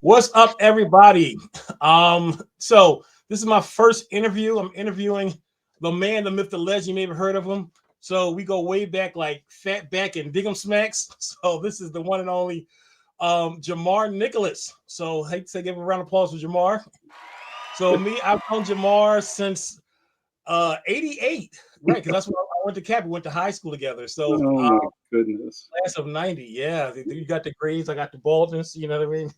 What's up, everybody? So this is my first interview. I'm interviewing the man, the myth, the legend. You may have heard of him. So we go way back, like Fat Back and Dig'em Smacks. So this is the one and only Jamar Nicholas. So I hate to say, give a round of applause for Jamar. So I've known Jamar since 88, right? Because that's when I went to Cap. We went to high school together. So Oh my goodness. class of 90. Yeah. You got the grades, I got the baldness, you know what I mean?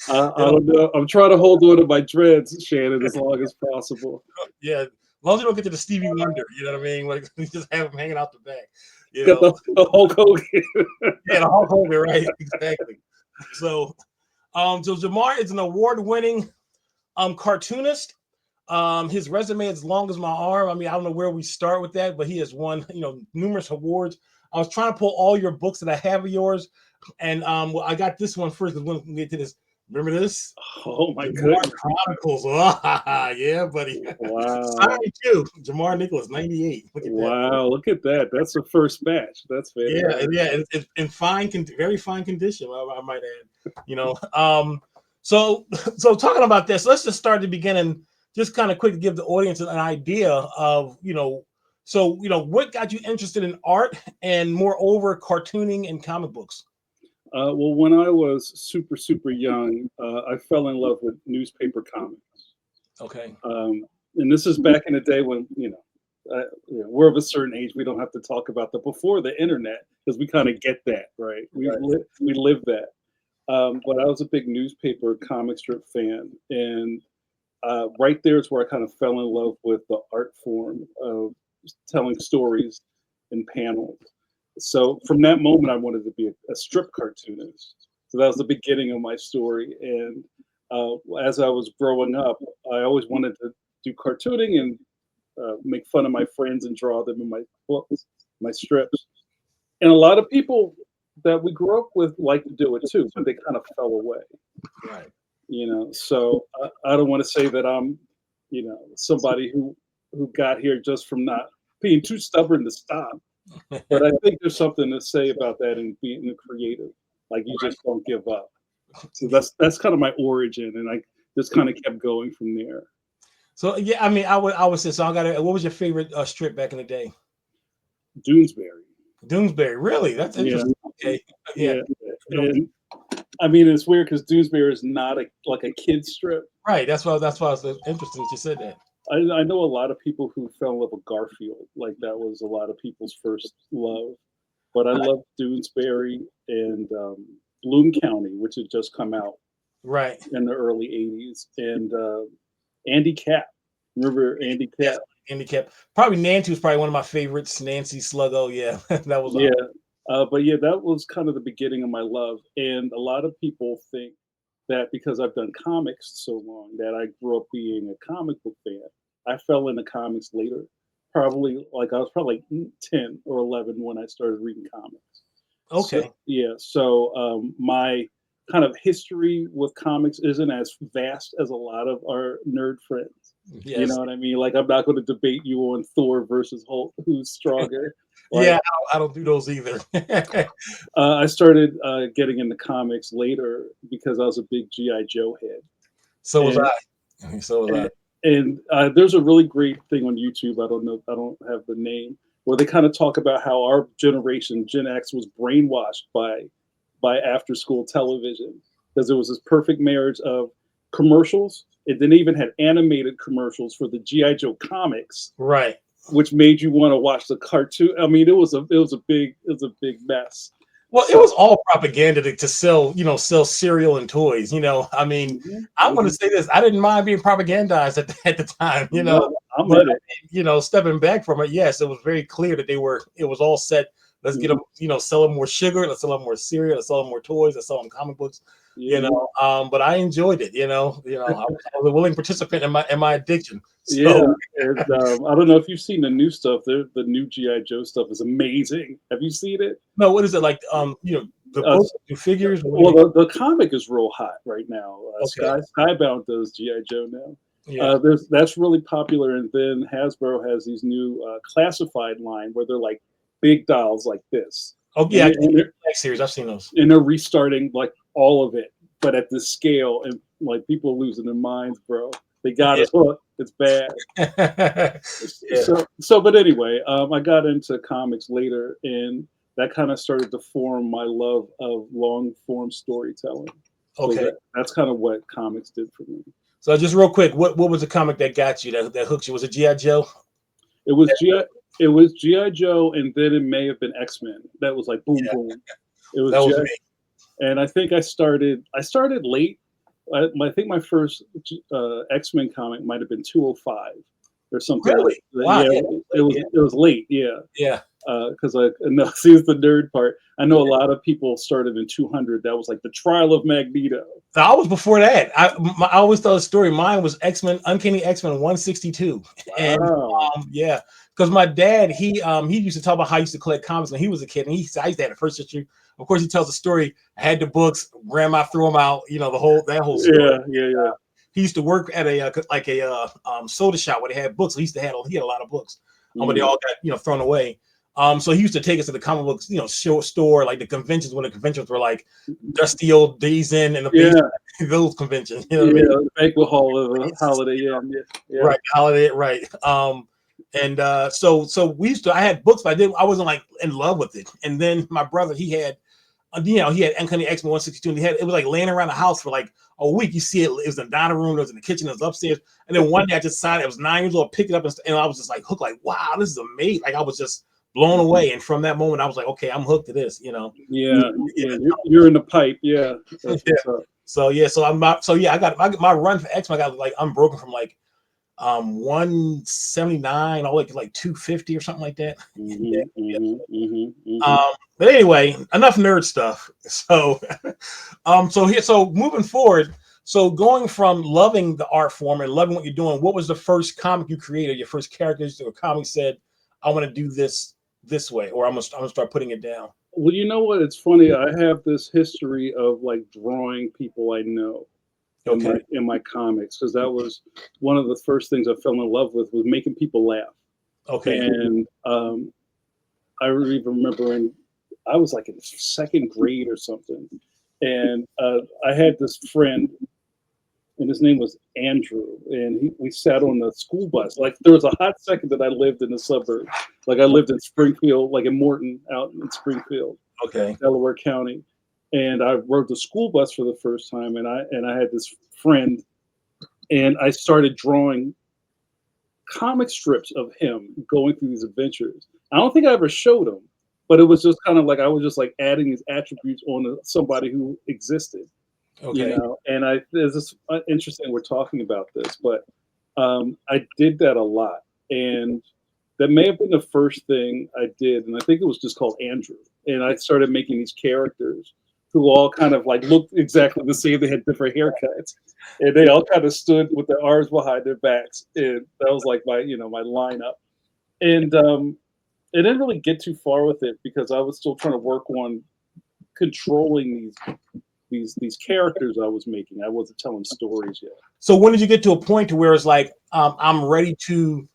I don't know. I'm trying to hold on to my dreads, Shannon, as long as possible. Yeah. As long as you don't get to the Stevie Wonder, you know what I mean? Like you just have him hanging out the back. You Got know. the Hulk Hogan. Yeah, the Hulk Hogan, right? Exactly. So so Jamar is an award-winning cartoonist. His resume is as long as my arm. I mean, I don't know where we start with that, but he has won, numerous awards. I was trying to pull all your books that I have of yours, and well, I got this one first because when we get to this, remember this? Oh my Jamar goodness. Chronicles. Oh, yeah, buddy. Wow. 92. Jamar Nicholas, 98. Look at that. Wow. Look at that. That's the first match. That's fantastic. Yeah. It's in very fine condition. I might add. So talking about this, let's just start at the beginning. Just kind of quick to give the audience an idea of what got you interested in art and moreover cartooning and comic books. Well, when I was super young, I fell in love with newspaper comics. Okay. And this is back in the day when we're of a certain age. We don't have to talk about the before the internet because we kind of get that, right? We live that. But I was a big newspaper comic strip fan, and right there is where I kind of fell in love with the art form of telling stories in panels. So from that moment, I wanted to be a strip cartoonist. So that was the beginning of my story. And as I was growing up, I always wanted to do cartooning and make fun of my friends and draw them in my books, my strips. And a lot of people that we grew up with like to do it too, but they kind of fell away. Right. So I don't want to say that I'm, somebody who got here just from not being too stubborn to stop. But I think there's something to say about that and being a creative. Like you just don't give up. So that's kind of my origin, and I just kind of kept going from there. So yeah, I mean, I would say so. What was your favorite strip back in the day? Doonesbury. Doonesbury, really? That's interesting. Yeah. Okay, yeah. And I mean, it's weird because Doonesbury is not like a kid strip. Right. That's why it was interesting that you said that. I know a lot of people who fell in love with Garfield. Like that was a lot of people's first love. But I love Doonesbury and Bloom County, which had just come out Right in the early '80s, and Andy Capp. Remember Andy Capp? Yes, Andy Capp. Probably Nancy was probably one of my favorites. Nancy Sluggo, yeah, that was But yeah, that was kind of the beginning of my love. And a lot of people think that because I've done comics so long that I grew up being a comic book fan. I fell into comics later. Probably I was probably like 10 or 11 when I started reading comics. Okay. So my kind of history with comics isn't as vast as a lot of our nerd friends. Yes. You know what I mean? Like I'm not going to debate you on Thor versus Hulk, who's stronger. Yeah, I don't do those either. I started getting into comics later because I was a big G.I. Joe head. So was I. So was I. And there's a really great thing on YouTube. I don't have the name, where they kind of talk about how our generation, Gen X, was brainwashed by after school television because it was this perfect marriage of commercials. It then even had animated commercials for the G.I. Joe comics, right? Which made you want to watch the cartoon. I mean, it was a big mess. Well, it was all propaganda to sell, sell cereal and toys. I mean, I want to say this: I didn't mind being propagandized at the time. Stepping back from it, yes, it was very clear that it was all set. Let's get them, sell them more sugar. Let's sell them more cereal. Let's sell them more toys. Let's sell them comic books. But I enjoyed it. I was a willing participant in my addiction. So. Yeah, and, I don't know if you've seen the new stuff. The new GI Joe stuff is amazing. Have you seen it? No, what is it like? The books, the figures. Well, the comic is real hot right now. Skybound does GI Joe now. Yeah. That's really popular, and then Hasbro has these new classified line where they're like big dolls like this. Oh yeah, series. I've seen those. And they're restarting like all of it but at this scale, and like people are losing their minds, bro. They got us hooked. It's bad. Yeah. But anyway, I got into comics later, and that kind of started to form my love of long form storytelling. So Okay. that's kind of what comics did for me. So just real quick, what was the comic that got you, that hooked you? Was it G.I. Joe? It was G.I. Joe, and then it may have been X-Men. That was like boom, Yeah, boom. It was that was G.I. me. And I think I started late. I think my first X-Men comic might have been 205 or something. Really? Wow. Yeah, Yeah. it was late. Yeah. Yeah. Because I no, see, it's the nerd part. I know a lot of people started in 200. That was like the trial of Magneto. So I was before that. I always tell a story. Mine was X-Men, Uncanny X-Men 162. And Wow. yeah, because my dad, he used to talk about how he used to collect comics when he was a kid. And I used to have the first issue. Of course, he tells the story. I had the books, grandma threw them out, that whole story. Yeah. He used to work at a soda shop where they had books. So he had a lot of books, but they all got thrown away. So he used to take us to the comic books, store, like the conventions, when the conventions were like dusty old Days Inn and the basement, those conventions. You know what I mean? The banquet hall of a holiday. Yeah. Right, holiday, right. So we used to. I had books, but I wasn't like in love with it. And then my brother, he had Uncanny X-Men 162. And it was like laying around the house for like a week. You see it. It was in the dining room. It was in the kitchen. It was upstairs. And then one day I just decided, I was 9 years old, picked it up, and I was just like hooked. Like, wow, this is amazing. Like I was just blown away. And from that moment, I was like, okay, I'm hooked to this. Yeah. You're in the pipe. Yeah. That's what's up. So I got my run for X-Men. I got like unbroken from like 179 all the way to like 250 or something like that. But anyway, enough nerd stuff. So so moving forward, so going from loving the art form and loving what you're doing, what was the first comic you created, your first characters or comic said, I want to do this way, or I'm gonna start putting it down? Well, you know what? It's funny. I have this history of like drawing people I know in my comics, because that was one of the first things I fell in love with, was making people laugh. Okay. And I even remember I was like in second grade or something, and I had this friend, and his name was Andrew, and we sat on the school bus. Like there was a hot second that I lived in the suburbs. Like I lived in Springfield, like in Morton, out in Springfield, Delaware County. And I rode the school bus for the first time, and I had this friend, and I started drawing comic strips of him going through these adventures. I don't think I ever showed him, but it was just kind of like I was just like adding these attributes on somebody who existed. And this is interesting we're talking about this, but I did that a lot, and that may have been the first thing I did, and I think it was just called Andrew, and I started making these characters who all kind of like looked exactly the same. They had different haircuts, and they all kind of stood with their arms behind their backs, and that was like my my lineup. And I didn't really get too far with it because I was still trying to work on controlling these characters I was making. I wasn't telling stories yet. So when did you get to a point to where it's like, I'm ready to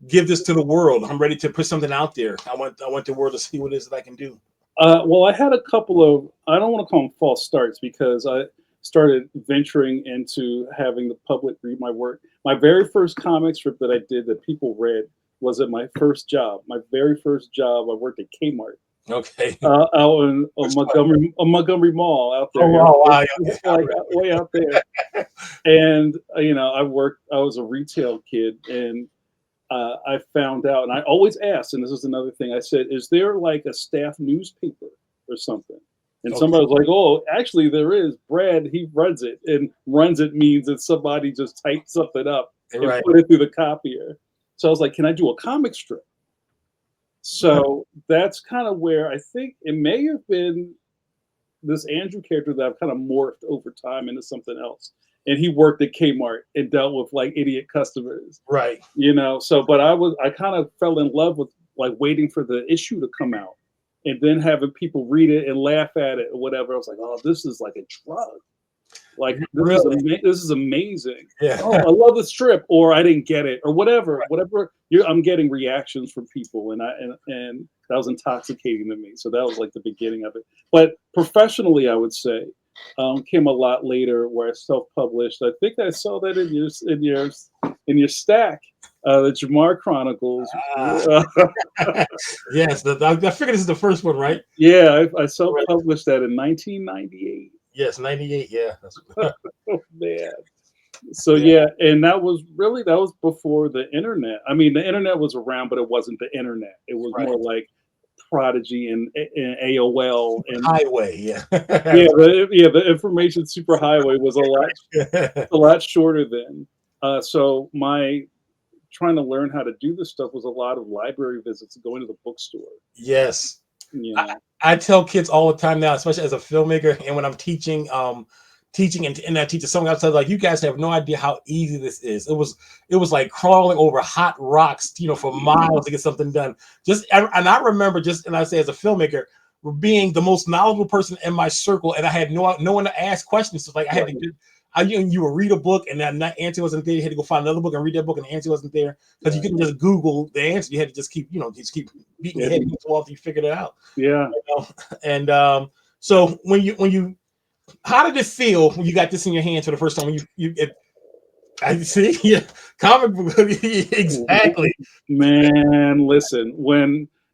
give this to the world? I'm ready to put something out there. I want the world to see what it is that I can do. Well, I had a couple of, I don't want to call them false starts, because I started venturing into having the public read my work. My very first comic strip that I did that people read was at my first job. My very first job, I worked at Kmart. Okay. Out in Montgomery Mall out there. Oh, wow. It's like way out there. And, I was a retail kid, and I found out, and I always asked, and this is another thing I said, is there like a staff newspaper or something? And somebody was like, oh, actually there is. Brad, he runs it. And runs it means that somebody just typed something up and put it through the copier. So I was like, can I do a comic strip? So that's kind of where I think it may have been this Andrew character that I've kind of morphed over time into something else. And he worked at Kmart and dealt with like idiot customers. Right. So, but I kind of fell in love with like waiting for the issue to come out and then having people read it and laugh at it or whatever. I was like, oh, this is like a drug. Like, this is amazing. Yeah. Oh, I love the strip, or I didn't get it, or whatever. I'm getting reactions from people, and that was intoxicating to me. So that was like the beginning of it. But professionally, I would say came a lot later, where I self-published. I think I saw that in your stack, the Jamar Chronicles. Yes, I figured this is the first one, right? Yeah, I Right. self-published that in 1998. Yes, 98. Yeah. Oh man. So Yeah. yeah, and that was before the internet. I mean, the internet was around, but it wasn't the internet. It was Right. more like Prodigy and AOL and Highway. Yeah. yeah, the information superhighway was a lot shorter then. So my trying to learn how to do this stuff was a lot of library visits, going to the bookstore. Yes. You I, know, I tell kids all the time now, especially as a filmmaker, and when I'm teaching, and I teach something else, like, you guys have no idea how easy this is. It was like crawling over hot rocks, for miles to get something done. And I remember, and I say, as a filmmaker, being the most knowledgeable person in my circle, and I had no one to ask questions. So, like, I had to do. You would read a book, and that answer wasn't there. You had to go find another book and read that book, and the answer wasn't there, because you couldn't just Google the answer. You had to just keep beating your head against the wall until you figured it out. yeah. And so how did it feel when you got this in your hands for the first time? I see, yeah, comic book, exactly. Man, listen,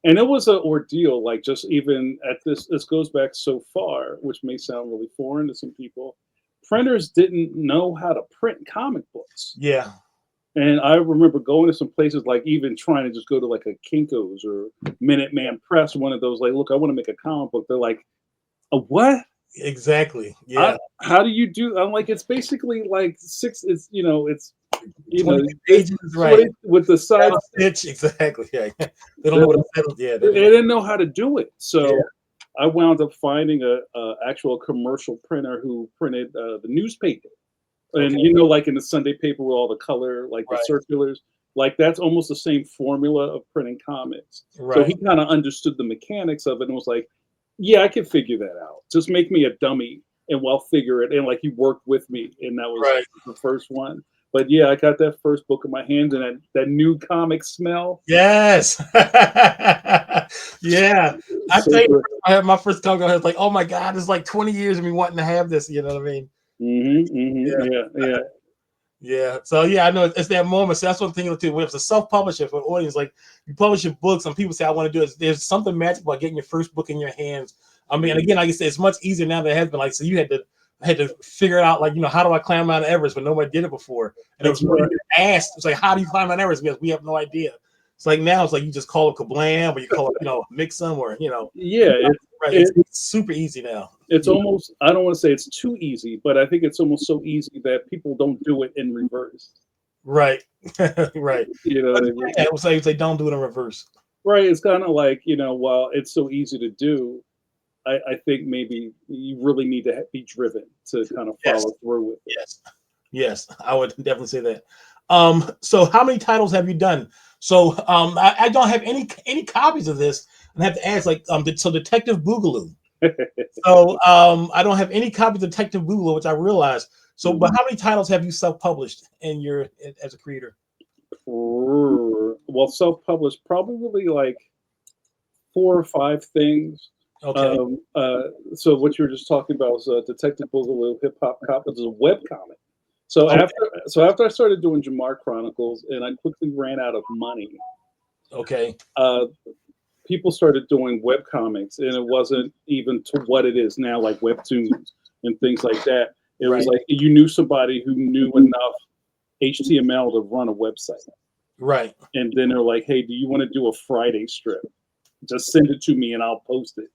and it was an ordeal, like, just even at this goes back so far, which may sound really foreign to some people. Printers didn't know how to print comic books. Yeah. And I remember going to some places, like even trying to just go to like a Kinko's or Minuteman Press, one of those, like, look, I want to make a comic book. They're like, a what? Exactly. Yeah. How do you do? I'm like, it's basically like it's 20 pages, right? with the side stitch, exactly. Yeah. They don't know what to say. Yeah. They didn't know how to do it. So Yeah. I wound up finding a actual commercial printer who printed the newspaper. And Okay. like in the Sunday paper with all the color, like the Right. circulars, like that's almost the same formula of printing comics. So Right. he kind of understood the mechanics of it and was like, yeah, I can figure that out. Just make me a dummy and we'll figure it. And like, he worked with me, and that was Right. the first one. But yeah, I got that first book in my hands, and that new comic smell. Yes. Yeah. I So tell you, good. I had my first comic. I was like, oh my God, it's like 20 years of me wanting to have this. You know what I mean? Yeah. Yeah. So yeah, I know it's that moment. So that's one thing too. When it's a self-publisher for an audience, like, you publish your books, and people say, I want to do it. There's something magical about getting your first book in your hands. I mean, and again, like I said, it's much easier now than it has been. Like, so you had to figure it out, like, how do I climb Mount Everest when nobody did it before? And it was That's right. asked, it's like, how do you climb Mount Everest? Because we have no idea. It's like now it's like you just call it Kablam, or you call it, Mixum, or Yeah, right. It's super easy now. it's almost, I don't want to say it's too easy, but I think it's almost so easy that people don't do it in reverse. Right. Right. You know what I mean? Yeah, it was like they don't do it in reverse. Right. It's kind of like, while it's so easy to do, I think maybe you really need to be driven to kind of follow through with it. Yes, I would definitely say that. So how many titles have you done? So I don't have any copies of this, and I have to ask, like, so Detective Boogaloo. So I don't have any copies of Detective Boogaloo, which I realized. So, but how many titles have you self-published as a creator? Well, self-published, probably like 4 or 5 things. Okay. So what you were just talking about was Detective Boogaloo, Hip Hop Cop. It was a web comic. So after I started doing Jamar Chronicles, and I quickly ran out of money, Okay. people started doing web comics, and it wasn't even to what it is now, like webtoons and things like that. It was like you knew somebody who knew enough HTML to run a website. Right. And then they're like, hey, do you want to do a Friday strip? Just send it to me and I'll post it.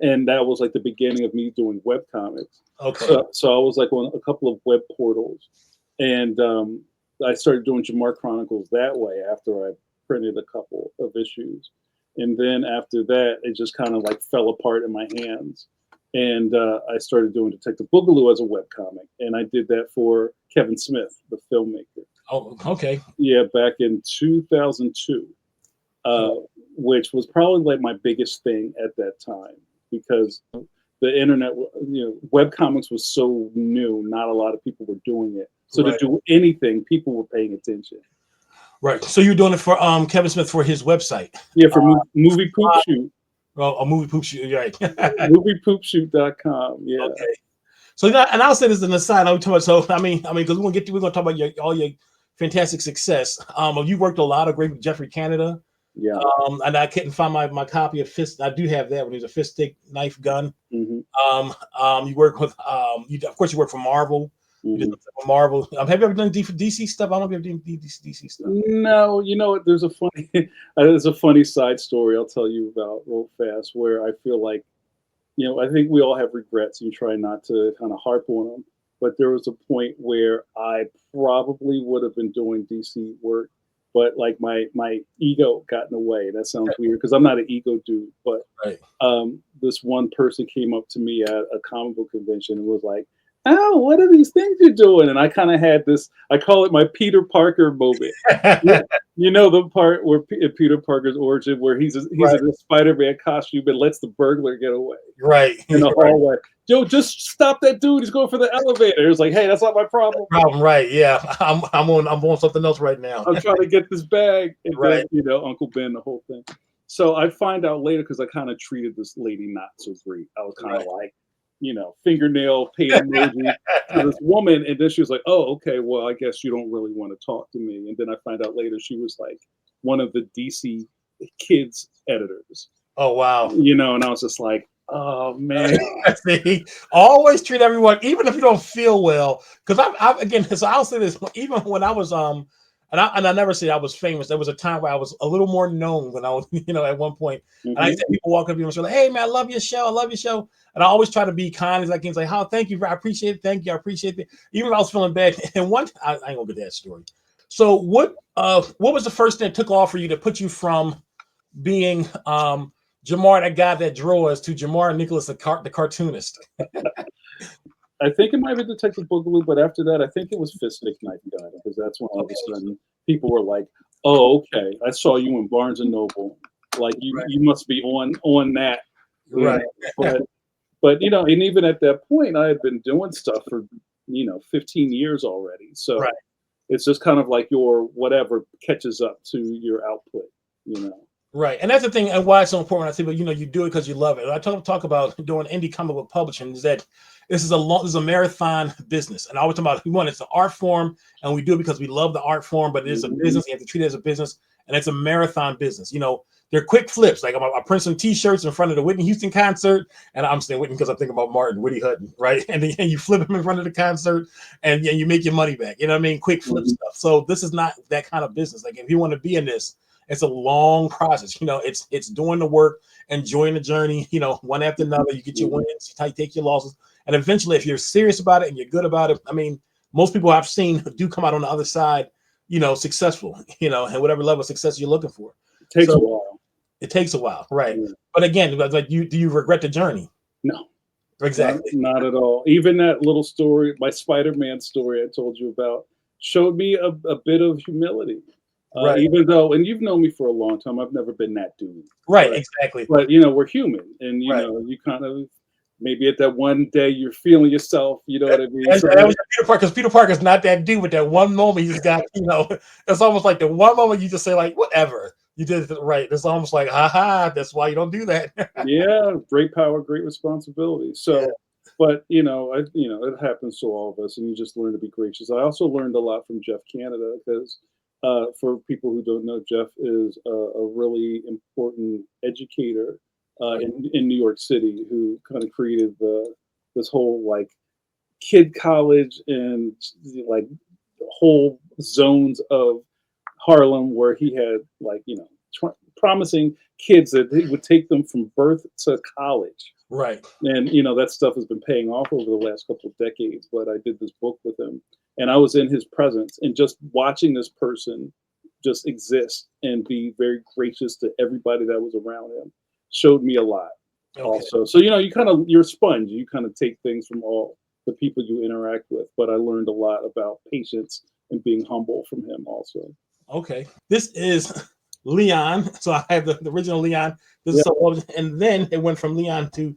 And that was like the beginning of me doing web comics. Okay. So I was like on a couple of web portals, and I started doing Jamar Chronicles that way after I printed a couple of issues. And then after that, it just kind of like fell apart in my hands. And I started doing Detective Boogaloo as a web comic. And I did that for Kevin Smith, the filmmaker. Oh, okay. Yeah, back in 2002, which was probably like my biggest thing at that time, because the internet, web comics was so new. Not a lot of people were doing it. So to do anything, people were paying attention. Right. So you're doing it for Kevin Smith for his website. Yeah, for Movie Poop Shoot. Well, a movie poop shoot, right? Moviepoopshoot.com. Yeah. Okay. So and I'll say this in the side. So because we're gonna talk about all your fantastic success. You worked a lot of great with Jeffrey Canada. Yeah. And I couldn't find my copy of Fist. I do have that when there's a fist stick knife gun. You work with of course you work for Marvel. You did Marvel. Have you ever done DC stuff? I don't know if you've ever done DC stuff. No, you know what? There's a funny side story I'll tell you about real fast where I feel like, I think we all have regrets and try not to kind of harp on them. But there was a point where I probably would have been doing DC work, but like my ego got in the way. That sounds weird because I'm not an ego dude. But this one person came up to me at a comic book convention and was like, "Oh, what are these things you're doing?" And I kind of had this, I call it my Peter Parker moment. You know the part where Peter Parker's origin, where he's in a Spider-Man costume and lets the burglar get away. Right. In the hallway. Yo, just stop that dude. He's going for the elevator. It was like, hey, that's not my problem. Right. Yeah. I'm on something else right now. I'm trying to get this bag. And then, Uncle Ben, the whole thing. So I find out later because I kind of treated this lady not so great. I was kind of like, fingernail paint emoji to this woman. And then she was like, oh, okay, well, I guess you don't really want to talk to me. And then I find out later she was like one of the DC Kids editors. Oh, wow. And I was just like, oh, man. See, always treat everyone, even if you don't feel well. Because so I'll say this, even when I was, and I never say I was famous. There was a time where I was a little more known when I was, at one point. And I used to have people walk up to me and say, hey, man, I love your show. I love your show. And I always try to be kind as I can. Say, oh, thank you. I appreciate it. Thank you. I appreciate it. Even if I was feeling bad. And I ain't going to get that story. So what was the first thing that took off for you to put you from being Jamar, that guy that drew us, to Jamar Nicholas, the cartoonist? I think it might be Detective Boogaloo, but after that, I think it was Fist Stick Knife Gun, because that's when all of a sudden people were like, "Oh, okay, I saw you in Barnes and Noble, like you must be on that." Right. But and even at that point, I had been doing stuff for 15 years already, so it's just kind of like your whatever catches up to your output, Right, and that's the thing, and why it's so important. I say, but you do it because you love it. I talk about doing indie comic book publishing. Is that this is a marathon business, and I always talk about it's an art form, and we do it because we love the art form. But it is a business. You have to treat it as a business, and it's a marathon business. They're quick flips. Like I print some T-shirts in front of the Whitney Houston concert, and I'm saying Whitney because I'm thinking about Martin, Whitney Hutton, right? And then you flip them in front of the concert, and you make your money back. You know what I mean? Quick flip stuff. So this is not that kind of business. Like if you want to be in this, it's a long process. It's doing the work, enjoying the journey. One after another. You get your wins, you take your losses, and eventually, if you're serious about it and you're good about it, I mean, most people I've seen do come out on the other side, successful. And whatever level of success you're looking for. It takes a while. It takes a while, right? Yeah. But again, like do you regret the journey? No, exactly, not at all. Even that little story, my Spider-Man story I told you about, showed me a bit of humility. Even though, and you've known me for a long time, I've never been that dude. Right, exactly. But we're human, and you kind of maybe at that one day you're feeling yourself. You know what I mean? That was Peter Parker, because Peter Parker's not that dude. With that one moment, you just got it's almost like the one moment you just say like, whatever, you did it right. It's almost like, haha, that's why you don't do that. Yeah, great power, great responsibility. So. Yeah. But it happens to all of us, and you just learn to be gracious. I also learned a lot from Jeff Canada, because for people who don't know, Jeff is a really important educator in New York City, who kind of created this whole like kid college and like whole zones of Harlem where he had like promising kids that he would take them from birth to college. Right. And that stuff has been paying off over the last couple of decades. But I did this book with him, and I was in his presence, and just watching this person just exist and be very gracious to everybody that was around him showed me a lot. Okay. Also. So you're a sponge. You kind of take things from all the people you interact with. But I learned a lot about patience and being humble from him also. Okay. This is Leon. So I have the original Leon. This is and then it went from Leon to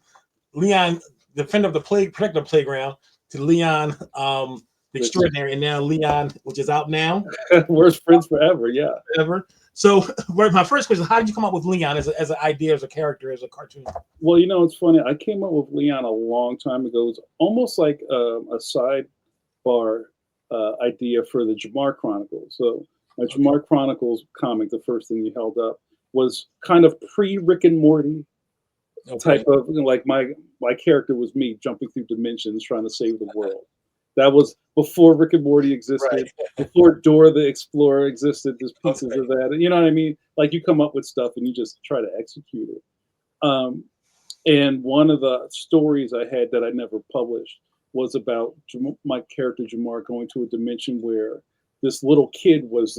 Leon, defender of the protector of the playground, to Leon, the extraordinary, and now Leon, which is out now. Worst friends forever, yeah. Ever. So my first question is, how did you come up with Leon as an idea, as a character, as a cartoon? Well, it's funny. I came up with Leon a long time ago. It's almost like a sidebar idea for the Jamar Chronicles. So my Jamar Chronicles comic, the first thing you held up, was kind of pre Rick and Morty type of, like my character was me jumping through dimensions trying to save the world. That was before Rick and Morty existed, before Dora the Explorer existed. There's pieces of that. You know what I mean? Like, you come up with stuff and you just try to execute it. And one of the stories I had that I never published was about my character Jamar going to a dimension where this little kid was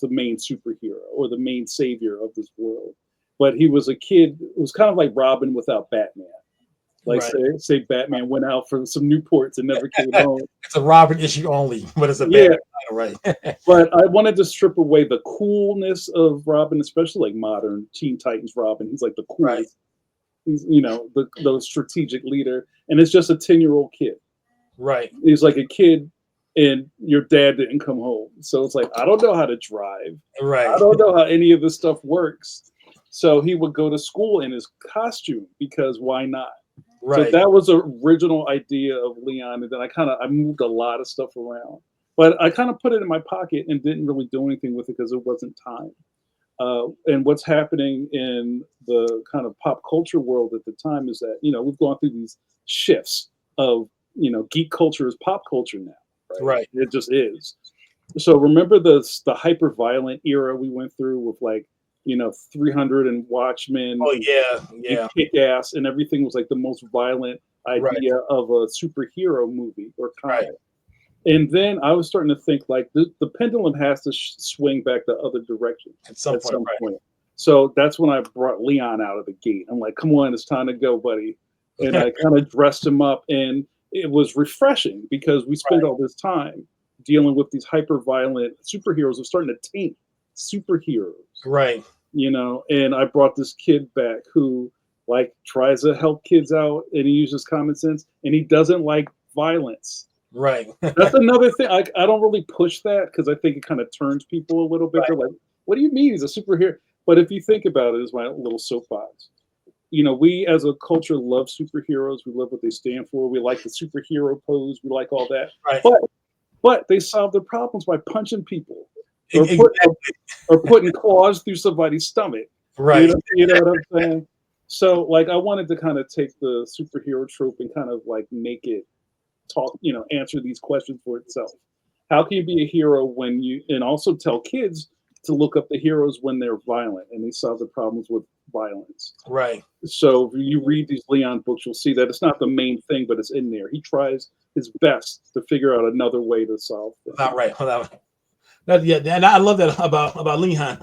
the main superhero or the main savior of this world. But he was a kid. It was kind of like Robin without Batman. Like, say Batman went out for some Newports and never came home. It's a Robin issue only, but it's a Batman title, right? But I wanted to strip away the coolness of Robin, especially like modern Teen Titans Robin. He's like the coolest. Right. He's, the strategic leader. And it's just a 10-year-old kid. Right. He's like a kid and your dad didn't come home. So it's like, I don't know how to drive. Right. I don't know how any of this stuff works. So he would go to school in his costume because why not? Right. So that was the original idea of Leon. And then I moved a lot of stuff around. But I kind of put it in my pocket and didn't really do anything with it because it wasn't time. And what's happening in the kind of pop culture world at the time is that, we've gone through these shifts of, geek culture is pop culture now. Right. It just is. So remember the hyper violent era we went through with 300 and Watchmen. Oh yeah. Kick Ass, and everything was like the most violent idea of a superhero movie or comic. Right. And then I was starting to think like the pendulum has to swing back the other direction at some point. So that's when I brought Leon out of the gate. I'm like, come on, it's time to go, buddy. And I kind of dressed him up, and it was refreshing because we spent all this time dealing with these hyper violent superheroes who starting to taint superheroes. Right. And I brought this kid back who tries to help kids out, and he uses common sense, and he doesn't like violence. Right. That's another thing. I don't really push that because I think it kind of turns people a little bit. They're like, what do you mean he's a superhero? But if you think about it, is my little soapbox. We as a culture love superheroes. We love what they stand for. We like the superhero pose. We like all that. Right. But they solve their problems by punching people. Or putting claws through somebody's stomach. Right. You know what I'm saying? So I wanted to kind of take the superhero trope and kind of make it talk, answer these questions for itself. How can you be a hero and also tell kids to look up the heroes when they're violent and they solve the problems with violence. Right. So if you read these Leon books, you'll see that it's not the main thing, but it's in there. He tries his best to figure out another way to solve it. Not right. Yeah, and I love that about Leon.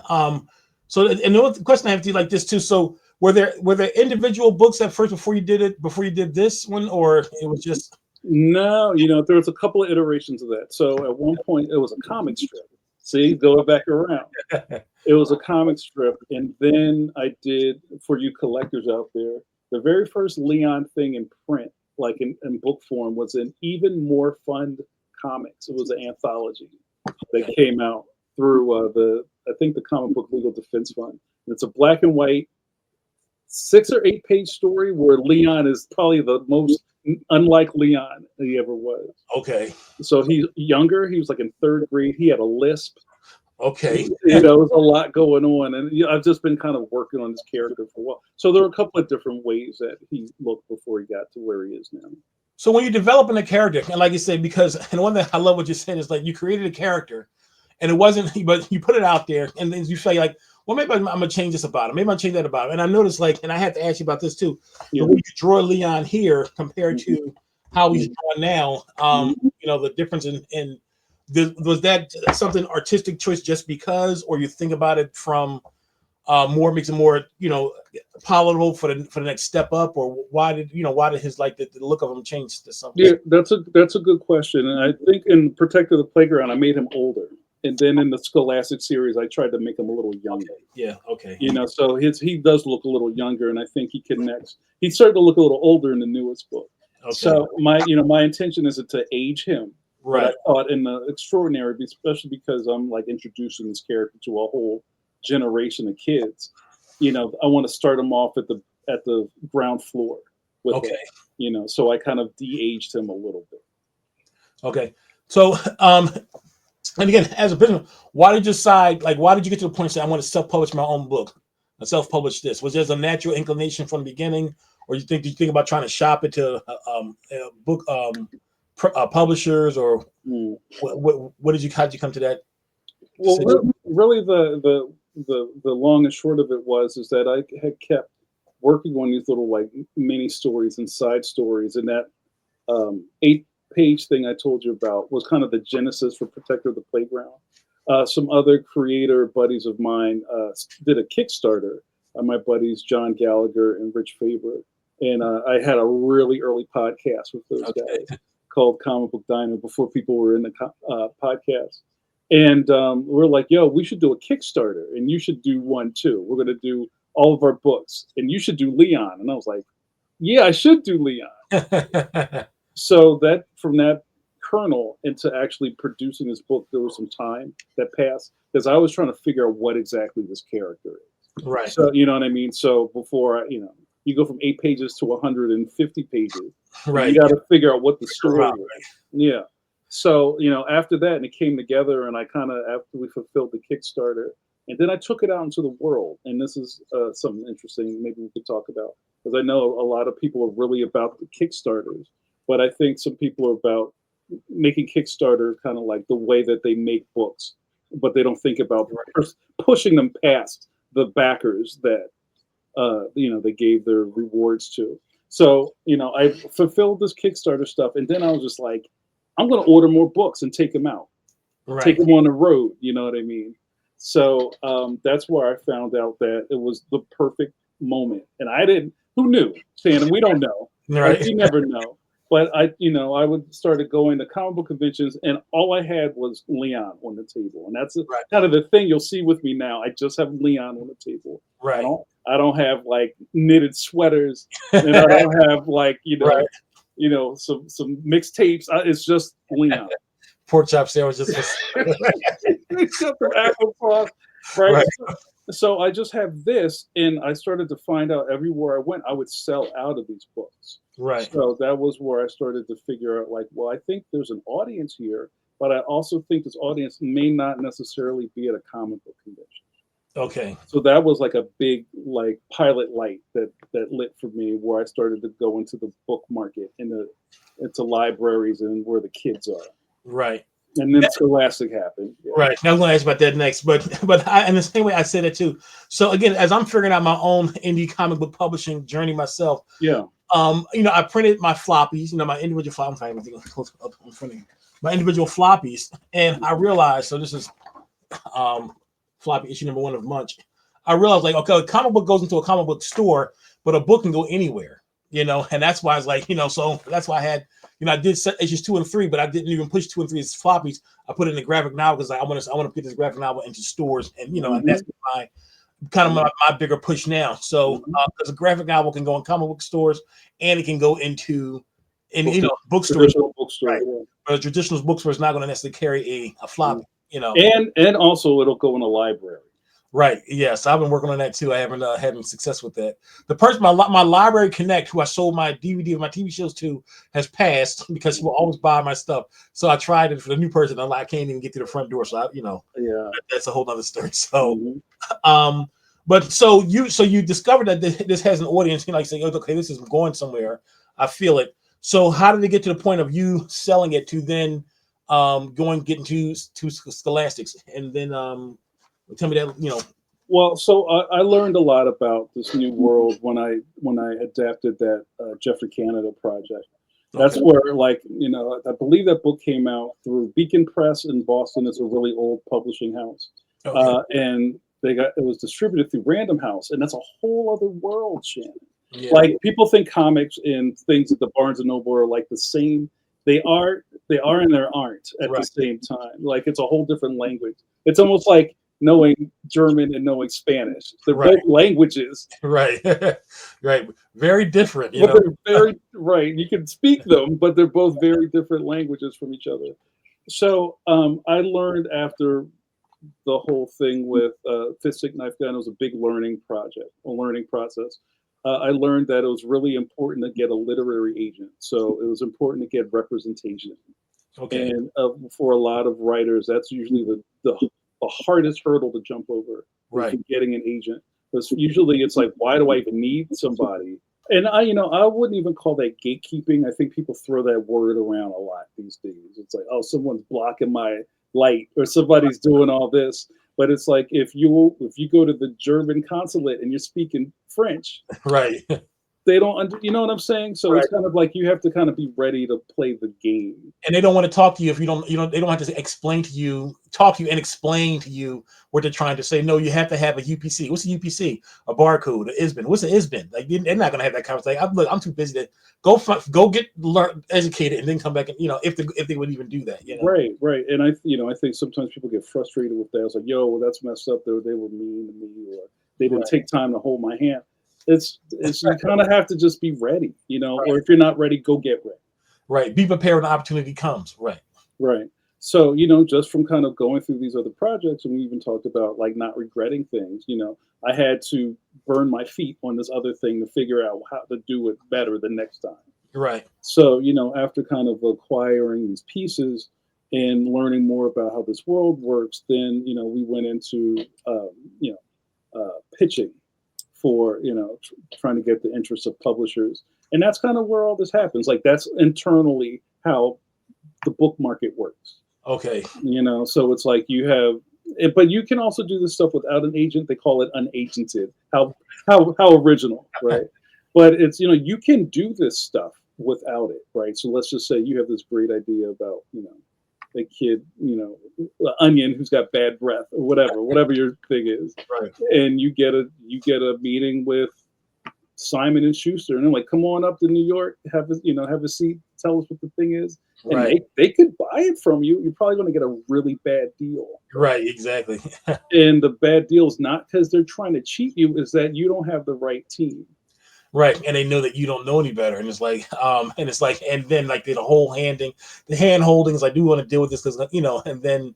So, and the question I have to you like this too. So, were there individual books at first before you did this one, or it was just? No, there was a couple of iterations of that. So at one point, it was a comic strip. See, going back around, it was a comic strip, and then I did, for you collectors out there, the very first Leon thing in print, like in book form, was an Even More Fun Comics. It was an anthology that came out through I think the Comic Book Legal Defense Fund. And it's a black and white 6 or 8 page story where Leon is probably the most unlike Leon he ever was. Okay. So he's younger. He was like in 3rd grade. He had a lisp. Okay. There's a lot going on. And I've just been kind of working on this character for a while. So there are a couple of different ways that he looked before he got to where he is now. So when you're developing a character, and like you said, and one thing I love what you said is you created a character and it wasn't, but you put it out there and then you feel like, well, maybe I'm going to change this about him. Maybe I'll change that about him. And I noticed and I had to ask you about this too. Yeah. When you draw Leon here compared to how he's drawn now, the difference in was that something artistic choice just because, or you think about it from makes it more, palatable for the next step up, or why did his the look of him change to something? Yeah, that's a good question. And I think in Protector of the Playground, I made him older. And then in the Scholastic series, I tried to make him a little younger. Yeah, okay. So he does look a little younger, and I think he connects. He started to look a little older in the newest book. Okay. So my intention is to age him. Right. But I thought in the Extraordinary, especially because I'm introducing this character to a whole generation of kids, I want to start them off at the ground floor with Okay. it, so I kind of de-aged him a little bit. Okay. So, and again, as a business, why did you decide, why did you get to the point to say, I want to self-publish my own book? I self-publish this. Was there a natural inclination from the beginning, or did you think about trying to shop it to book publishers, or how did you come to that? Well, really, the long and short of it is that I had kept working on these little mini stories and side stories, and that 8-page thing I told you about was kind of the genesis for Protector of the Playground. Some other creator buddies of mine did a Kickstarter. My buddies John Gallagher and Rich Faber, and I had a really early podcast with those guys called Comic Book Diner before people were in the podcast. And we're like, yo, we should do a Kickstarter, and you should do one too. We're going to do all of our books, and you should do Leon. And I was like, yeah, I should do Leon. So that from that kernel into actually producing this book, there was some time that passed because I was trying to figure out what exactly this character is. Right. So you know what I mean? So before you go from 8 pages to 150 pages. Right. You got to figure out what the story is. Yeah. So, after that, and it came together, and I after we fulfilled the Kickstarter, and then I took it out into the world. And this is something interesting maybe we could talk about, because I know a lot of people are really about the Kickstarters, but I think some people are about making Kickstarter kind of like the way that they make books, but they don't think about pushing them past the backers that, they gave their rewards to. So, I fulfilled this Kickstarter stuff, and then I was just like, I'm going to order more books and take them out, take them on the road. You know what I mean? So that's where I found out that it was the perfect moment. And who knew, Shannon? We don't know. Right. You never know. But I started going to comic book conventions, and all I had was Leon on the table. And that's kind of the thing you'll see with me now. I just have Leon on the table. Right. I don't have knitted sweaters, and I don't have some mixtapes. It's just Leon. Pork chop sandwiches. Except for applesauce, right? So I just have this, and I started to find out everywhere I went, I would sell out of these books. Right. So that was where I started to figure out, I think there's an audience here, but I also think this audience may not necessarily be at a comic book convention. Okay. So that was a big pilot light that lit for me, where I started to go into the book market, into libraries and where the kids are. Right. And then Scholastic happened. Yeah. Right. I was going to ask about that next, but in the same way I said it too. So again, as I'm figuring out my own indie comic book publishing journey myself. Yeah. I printed my floppies, my individual floppies. My individual floppies, and I realized. So this is floppy issue number 1 of MUNCH. I realized okay, a comic book goes into a comic book store, but a book can go anywhere. And that's why I was so that's why I had. I did issues 2 and 3, but I didn't even push 2 and 3 as floppies. I put it in a graphic novel because I want to get this graphic novel into stores, and and that's my bigger push now. So because a graphic novel can go in comic book stores, and it can go into bookstores. Right. Yeah. But a traditional bookstore is not going to necessarily carry a floppy. And also it'll go in a library. Right. Yes, I've been working on that too. I haven't having success with that. The person, my library connect, who I sold my DVD of my TV shows to, has passed because he will always buy my stuff. So I tried it for the new person. I can't even get to the front door. So that's a whole other story. So, but so you discovered that this has an audience. Saying, okay, this is going somewhere. I feel it. So how did it get to the point of you selling it to then getting to Scholastics, and then tell me that Well, so I learned a lot about this new world when I adapted that Jeffrey Canada project. That's where I believe that book came out through Beacon Press in Boston. It's a really old publishing house, and it was distributed through Random House, and that's a whole other world, Shannon. Yeah. People think comics and things at the Barnes and Noble are the same. They are and they aren't at the same time. It's a whole different language. It's almost like knowing German and knowing Spanish. They're both languages. Right. Right. Very different. They're very right. You can speak them, but they're both very different languages from each other. So I learned after the whole thing with Fist Stick Knife Gun was a big learning process. I learned that it was really important to get a literary agent. So it was important to get representation. Okay. And for a lot of writers, that's usually the hardest hurdle to jump over, Right. is getting an agent. Because usually it's like, why do I even need somebody? And I wouldn't even call that gatekeeping. I think people throw that word around a lot these days. It's like, oh, someone's blocking my light, or somebody's doing all this. But it's like, if you go to the German consulate and you're speaking French, Right. they don't, you know what I'm saying? So Right. it's kind of like you have to kind of be ready to play the game. And they don't want to talk to you if they don't have to explain to you, talk to you and explain to you what they're trying to say. No, you have to have a UPC. What's a UPC? A barcode, an ISBN. What's an ISBN? Like, they're not going to have that conversation. I'm too busy to go get educated and then come back and, if they would even do that, Right. And I think sometimes people get frustrated with that. It's like, yo, well, that's messed up. They were mean to me, or they didn't take time to hold my hand. It's you kind of have to just be ready, or if you're not ready, go get ready. Right. Be prepared when the opportunity comes. Right. So, just from kind of going through these other projects, and we even talked about like not regretting things, I had to burn my feet on this other thing to figure out how to do it better the next time. Right. So, after kind of acquiring these pieces and learning more about how this world works, then, we went into, pitching for, trying to get the interest of publishers. And that's kind of where all this happens. Like, that's internally how the book market works. Okay. So it's like you have, but you can also do this stuff without an agent. They call it unagented. How original, right? But it's, you can do this stuff without it, right? So let's just say you have this great idea about, a kid, the onion who's got bad breath, or whatever your thing is, right? And you get a meeting with Simon and Schuster, and they're like, "Come on up to New York, have a seat, tell us what the thing is," and right. they could buy it from you. You're probably going to get a really bad deal, right? Exactly. And the bad deal is not because they're trying to cheat you; is that you don't have the right team. Right, and they know that you don't know any better, and it's like, and then like the hand holding is like, do we want to deal with this? Because and then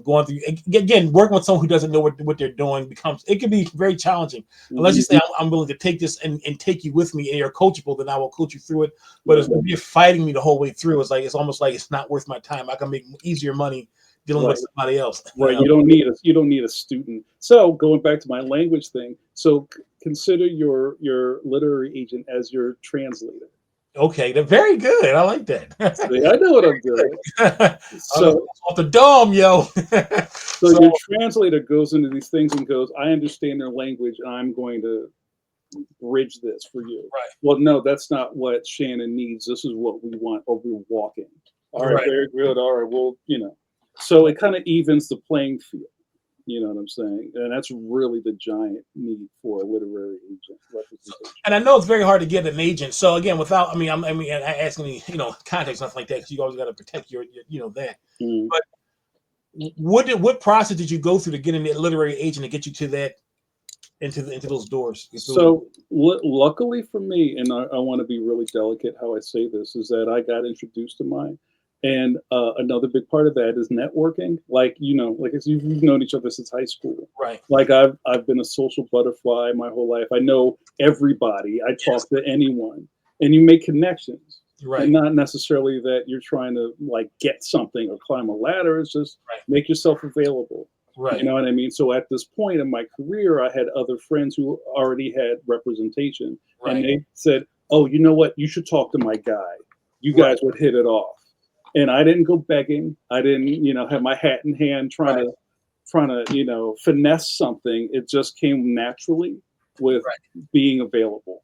going through again, working with someone who doesn't know what they're doing it can be very challenging. Unless you say, I'm willing to take this and take you with me, and you're coachable, then I will coach you through it. But if you're fighting me the whole way through, it's almost like it's not worth my time. I can make easier money dealing with somebody else. Right. You don't need a student. So going back to my language thing, so consider your literary agent as your translator. Okay, they're very good. I like that. See, I know what I'm doing. So off the dome, yo. so your translator goes into these things and goes, I understand their language, and I'm going to bridge this for you. Right. Well, no, that's not what Shannon needs. This is what we want, or we're walking. All right, very good. All right, well, so it kind of evens the playing field. You know what I'm saying? And that's really the giant need for a literary agent representation. And I know it's very hard to get an agent. So again, without, I'm asking any, context, nothing like that, because you always got to protect your that. Mm. But what process did you go through to get a literary agent to get you to that, into those doors? So luckily for me, and I want to be really delicate how I say this, is that I got introduced to mine. And another big part of that is networking. Like, we've known each other since high school. Right. Like I've been a social butterfly my whole life. I know everybody. I talk to anyone, and you make connections. Right. And not necessarily that you're trying to like get something or climb a ladder. It's just make yourself available. Right. You know what I mean? So at this point in my career, I had other friends who already had representation, and they said, "Oh, you know what? You should talk to my guy. You guys would hit it off." And I didn't go begging. I didn't, have my hat in hand trying to, finesse something. It just came naturally with being available.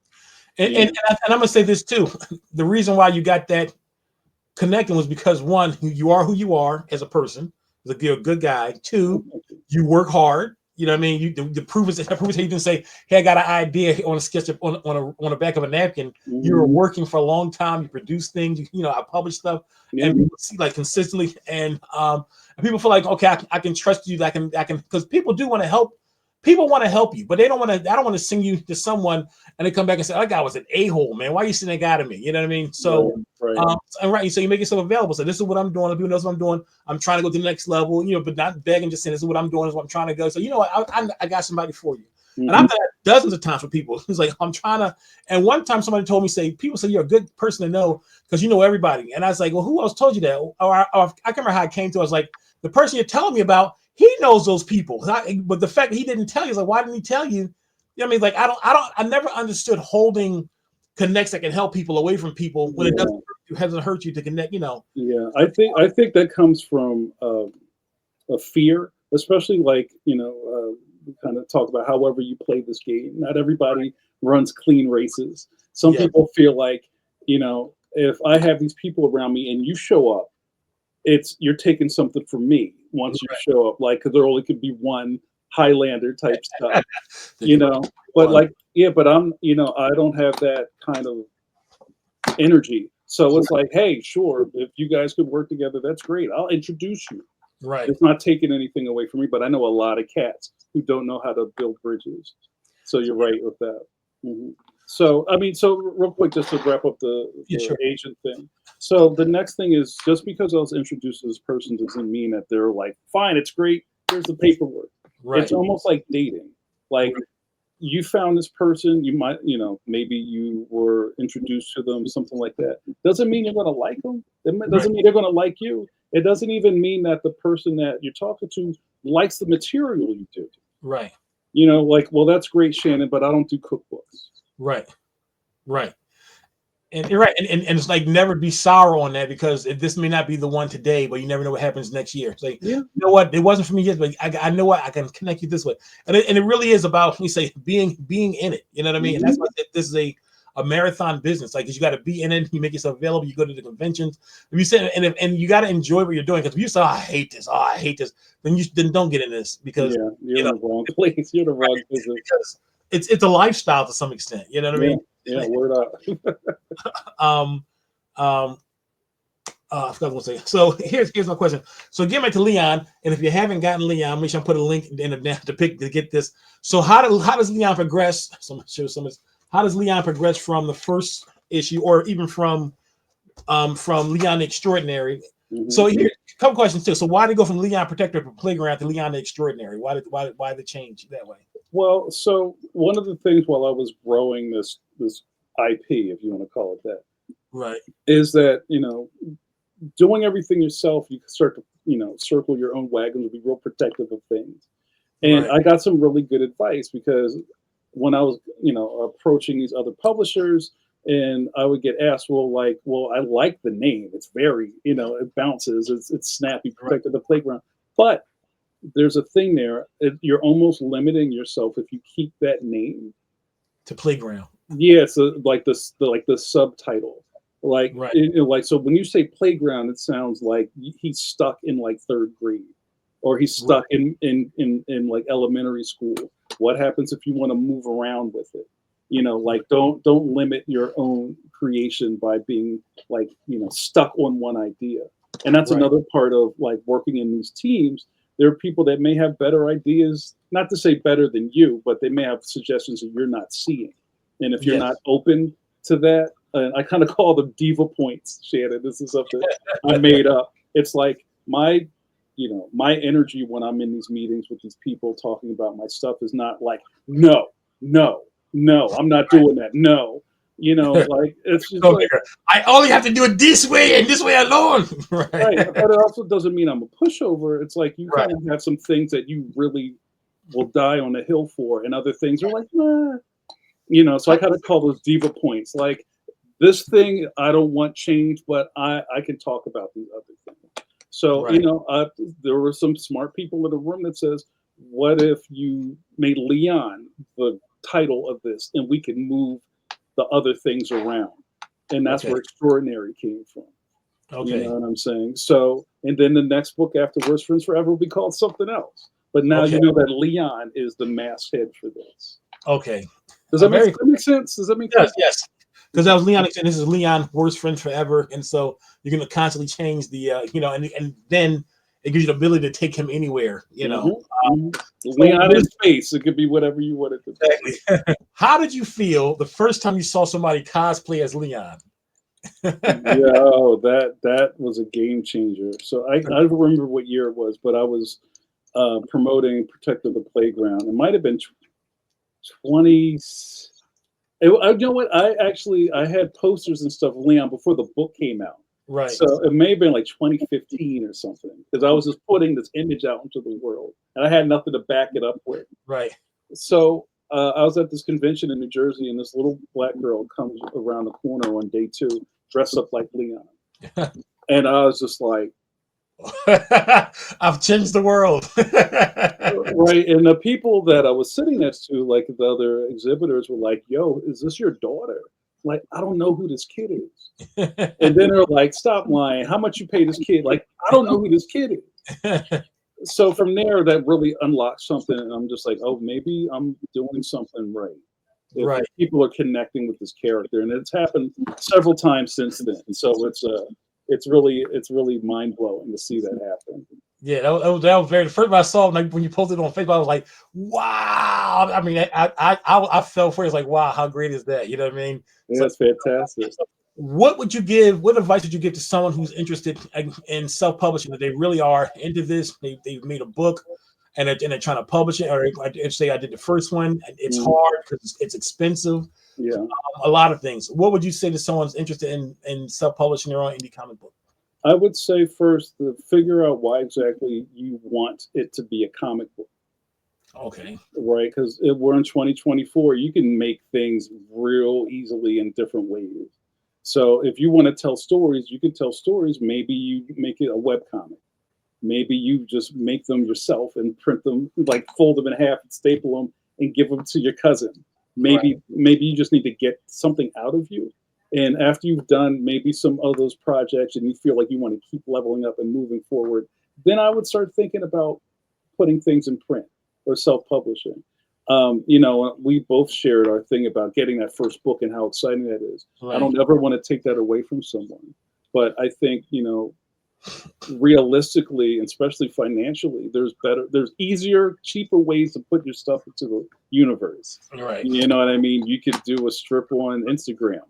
And I'm gonna say this too. The reason why you got that connecting was because, one, you are who you are as a person. You're a good guy. Two, you work hard. You know what I mean? The proof is how you can say, "Hey, I got an idea on a sketch on the back of a napkin." Mm-hmm. You were working for a long time. You produce things. I publish stuff, and people see like consistently, and people feel like, okay, I can trust you. I can because people do want to help people want to help you, but they don't want to. I don't want to send you to someone and they come back and say, "That guy was an a-hole, man. Why are you sending that guy to me?" You know what I mean? So, and so you make yourself available. So this is what I'm doing. People knows what I'm doing. I'm trying to go to the next level, but not begging, just saying this is what I'm doing. This is what I'm trying to go. So you know what? I got somebody for you. And I've done that dozens of times for people. It's like I'm trying to. And one time somebody told me, people say you're a good person to know because you know everybody. And I was like, well, who else told you that? Or I can't remember how it came to. I was like, the person you're telling me about, he knows those people. But the fact that he didn't tell you is like, why didn't he tell you? You know what I mean? Like I never understood holding connects that can help people away from people when it hasn't hurt you to connect. Yeah, I think that comes from a fear, especially like we kind of talk about however you play this game. Not everybody runs clean races. Some people feel like, if I have these people around me and you show up, you're taking something from me once you show up, like, because there only could be one Highlander type stuff, but but I'm, I don't have that kind of energy. So it's like, hey, sure, if you guys could work together, that's great. I'll introduce you. Right. It's not taking anything away from me, but I know a lot of cats who don't know how to build bridges. So you're right with that. So, so real quick, just to wrap up the agent thing. So the next thing is, just because I was introduced to this person doesn't mean that they're like, fine, it's great, here's the paperwork. Right. It's almost like dating. Like, you found this person, you might, maybe you were introduced to them, something like that. Doesn't mean you're going to like them. It doesn't mean they're going to like you. It doesn't even mean that the person that you're talking to likes the material you do. Right. Like, well, that's great, Shannon, but I don't do cookbooks. Right. And you're right. And it's like, never be sour on that, because this may not be the one today, but you never know what happens next year. It's like, you know what? It wasn't for me yet, but I know what, I can connect you this way. And it really is about, we say, being in it. You know what I mean? And that's why this is a marathon business. Like, you got to be in it. You make yourself available. You go to the conventions. If you say, and you got to enjoy what you're doing. Because if you say, I hate this, then don't get in this, because you're in the wrong place. You're the wrong business. Because it's a lifestyle to some extent. You know what I mean? Yeah, word up. I forgot what I was going to say. So here's my question. So get back to Leon, and if you haven't gotten Leon, make sure I put a link in to get this. So how does Leon progress? How does Leon progress from the first issue, or even from Leon the Extraordinary? So here, a couple questions too. So why did it go from Leon Protector for Playground to Leon the Extraordinary? Why did it change that way? Well, so one of the things while I was growing this IP, if you want to call it that, right, is that, doing everything yourself, you can start to, circle your own wagons and be real protective of things. And I got some really good advice, because when I was, approaching these other publishers, and I would get asked, I like the name. It's very, it bounces. It's snappy, Protected the Playground. But there's a thing there. You're almost limiting yourself if you keep that name to Playground. Yeah, so like the subtitle, so when you say Playground, it sounds like he's stuck in like third grade, or he's stuck in like elementary school. What happens if you want to move around with it? Don't limit your own creation by being like, stuck on one idea. And that's another part of like working in these teams. There are people that may have better ideas, not to say better than you, but they may have suggestions that you're not seeing. And if you're not open to that, I kind of call them diva points, Shannon. This is something I made up. It's like my energy when I'm in these meetings with these people talking about my stuff is not like, no, I'm not doing that. No, like, it's just like, I only have to do it this way and this way alone. Right. But it also doesn't mean I'm a pushover. It's like you kind of have some things that you really will die on a hill for, and other things are like, nah. So I kind of call those diva points. Like, this thing I don't want change, but I can talk about these other things. So, there were some smart people in the room that says, what if you made Leon the title of this, and we can move the other things around? And that's where Extraordinary came from. You know what I'm saying? So, and then the next book after Worst Friends Forever will be called something else. But now you know that Leon is the masthead for this. Okay. Does that make sense? Does that make sense? Yes. Because that was Leon, and this is Leon, Worst Friends Forever. And so you're going to constantly change the, and then it gives you the ability to take him anywhere. You know, Leon in space. It could be whatever you want it to be. Exactly. How did you feel the first time you saw somebody cosplay as Leon? Yo, that was a game changer. So I don't remember what year it was, but I was promoting Protect the Playground. It might have been 20. You know what? I had posters and stuff of Leon before the book came out. Right. So it may have been like 2015 or something, because I was just putting this image out into the world, and I had nothing to back it up with. Right. So I was at this convention in New Jersey, and this little black girl comes around the corner on day 2, dressed up like Leon, and I was just like, I've changed the world. Right. And the people that I was sitting next to, like the other exhibitors, were like, yo, is this your daughter? Like, I don't know who this kid is. And then they're like, stop lying. How much you pay this kid? Like, I don't know who this kid is. So from there, that really unlocked something. And I'm just like, oh, maybe I'm doing something right. If people are connecting with this character. And it's happened several times since then. So it's really mind blowing to see that happen. Yeah, that was very. The first time I saw, like when you posted it on Facebook, I was like, "Wow!" I mean, I fell for it. It's like, "Wow, how great is that?" You know what I mean? Yeah, that's fantastic. What would you give? What advice would you give to someone who's interested in self-publishing? That they really are into this. They've made a book, and they're trying to publish it. Or say I did the first one. It's hard because it's expensive. Yeah, a lot of things. What would you say to someone who's interested in self-publishing their own indie comic book? I would say first to figure out why exactly you want it to be a comic book. Okay. Right, because we're in 2024. You can make things real easily in different ways. So if you want to tell stories, you can tell stories. Maybe you make it a web comic. Maybe you just make them yourself and print them, like fold them in half and staple them and give them to your cousin. Maybe you just need to get something out of you. And after you've done maybe some of those projects and you feel like you want to keep leveling up and moving forward, then I would start thinking about putting things in print or self-publishing. We both shared our thing about getting that first book and how exciting that is. Right. I don't ever want to take that away from someone. But I think, realistically, and especially financially, there's easier, cheaper ways to put your stuff into the universe. Right. You know what I mean? You could do a strip on Instagram.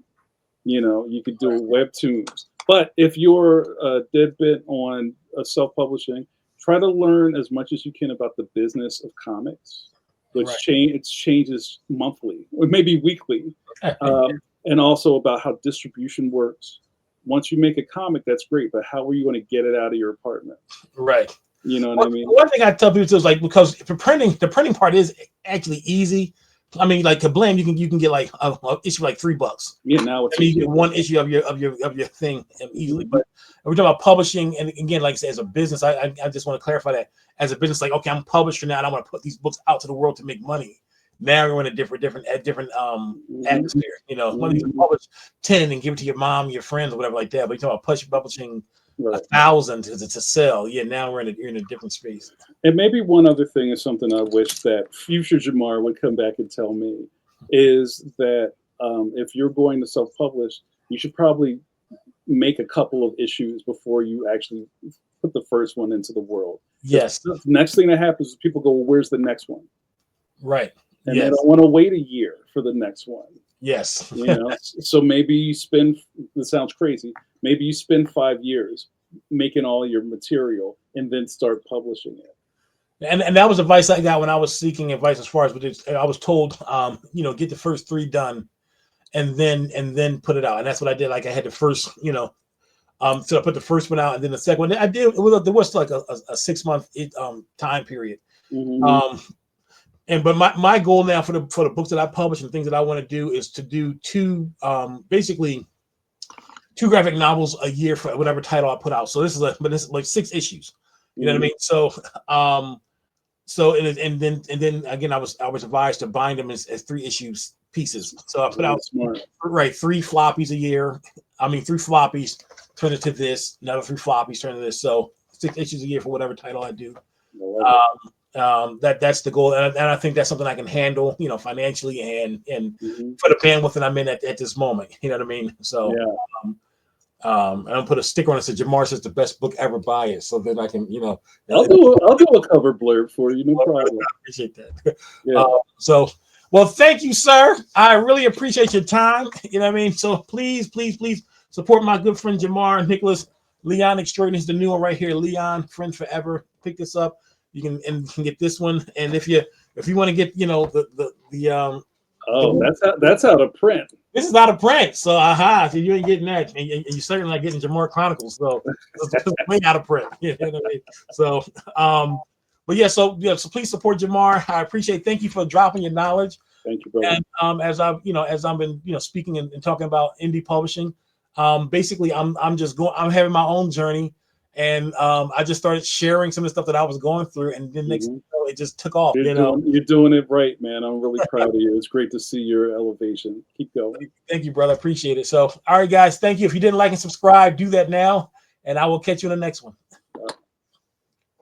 You could do webtoons. But if you're dead bent on self-publishing, try to learn as much as you can about the business of comics, which it changes monthly or maybe weekly, and also about how distribution works. Once you make a comic, that's great, but how are you going to get it out of your apartment? Right. You know what I mean? One thing I tell people too is, like, because for printing, the printing part is actually easy. I mean, like Kablam, you can get like an issue for like $3. Yeah, now it's you get one issue of your thing easily. But we're talking about publishing, and again, like I said, as a business, I just want to clarify that as a business, like, okay, I'm a publisher now, and I want to put these books out to the world to make money. Now we're in a different atmosphere. When you publish 10 and give it to your mom, your friends, or whatever like that. But you're talking about publishing 1,000 to sell. Yeah, now you're in a different space. And maybe one other thing is something I wish that future Jamar would come back and tell me is that if you're going to self-publish, you should probably make a couple of issues before you actually put the first one into the world. Yes. The next thing that happens is people go, well, where's the next one? Right. And they don't want to wait a year for the next one. Yes. So maybe you spend, this sounds crazy, maybe you spend 5 years making all your material and then start publishing it. And that was advice I got when I was seeking advice as far as with it. I was told, get the first 3 done and then put it out. And that's what I did. Like I had the first, so I put the first one out and then the second one. I did. There was like a 6-month time period. Mm-hmm. But my goal now for the books that I publish and things that I want to do is to do 2 graphic novels a year for whatever title I put out. So this is like 6 issues. You know what I mean? So and then again I was advised to bind them as 3 issues pieces. So I put out 3 floppies a year. 3 floppies turn into this, another 3 floppies turn into this. So 6 issues a year for whatever title I do. That's the goal, and I think that's something I can handle, financially and for the bandwidth that I'm in at this moment. You know what I mean? So And I'll put a sticker on it that says Jamar says the best book ever. Buy it, so that I can, I'll do a cover blurb for you, no problem. I appreciate that. Yeah. Well, thank you, sir. I really appreciate your time. You know what I mean? So please support my good friend Jamar Nicholas. Leon Extraordinary is the new one right here. Leon, Friend Forever. Pick this up. You can get this one. And if you want to get, that's out of print. This is not a print, so so you ain't getting that, and you certainly not getting Jamar Chronicles. So it's way out of print. You know what I mean? So but so please support Jamar. I appreciate it. Thank you for dropping your knowledge. Thank you, brother. And as I've been speaking and talking about indie publishing, basically I'm having my own journey, and I just started sharing some of the stuff that I was going through, and then next it just took off. You're doing it right, man. I'm really proud of you. It's great to see your elevation. Keep going. Thank you, brother. Appreciate it. So, all right, guys, thank you. If you didn't like and subscribe, do that now, and I will catch you in the next one.